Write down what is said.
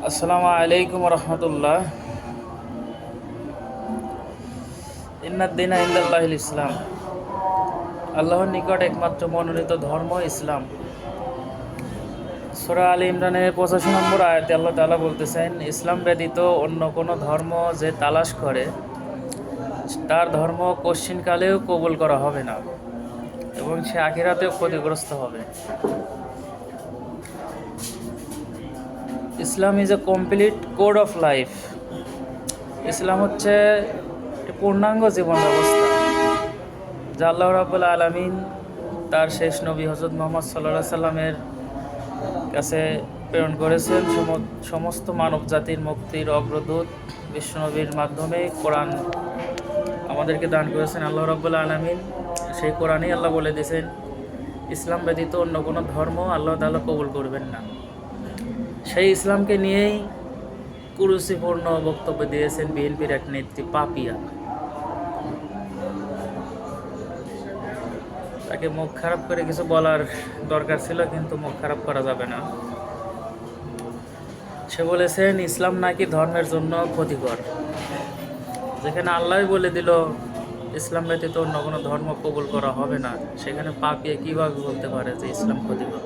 আসসালামু আলাইকুম রহমতুল্লাহ। ইন্নাদ্দিনা ইনদাল্লাহিল ইসলাম। আল্লাহর নিকট একমাত্র মনোনীত ধর্ম ইসলাম। সূরা আলী ইমরানের 85 নম্বর আয়াতে আল্লাহ তাআলা বলতেছেন, ইসলাম ব্যতীত অন্য কোনো ধর্ম যে তালাশ করে তার ধর্ম কশ্চিনকালেও কবুল করা হবে না এবং সে আখিরাতেও ক্ষতিগ্রস্ত হবে। Islam is a complete code of life. Islam হচ্ছে একটি পূর্ণাঙ্গ জীবন ব্যবস্থা যা আল্লাহ রাব্বুল আলামিন তার শেষ নবী হযরত মুহাম্মদ সাল্লাল্লাহু আলাইহি সাল্লামের কাছে প্রেরণ করেছেন। সমস্ত মানব জাতির মুক্তির অগ্রদূত বিশ্বনবীর মাধ্যমে কোরআন আমাদেরকে দান করেছেন আল্লাহ রাব্বুল আলামিন। সেই কোরআনেই আল্লাহ বলে দিয়েছেন, ইসলাম ব্যতীত অন্য কোনো ধর্ম আল্লাহ তাআলা কবুল করবেন না। সেই ইসলামকে নিয়েই কুরুচিপূর্ণ বক্তব্য দিয়েছেন বিএনপির এক নেত্রী পাপিয়া। তাকে মুখ খারাপ করে কিছু বলার দরকার ছিল, কিন্তু মুখ খারাপ করা যাবে না। সে বলেছেন ইসলাম নাকি ধর্মের জন্য ক্ষতিকর, যেখানে আল্লাহই বলে দিল ইসলাম ব্যতীত অন্য কোনো ধর্ম কবুল করা হবে না, সেখানে পাপিয়া কিভাবে বলতে পারে যে ইসলাম ক্ষতিকর।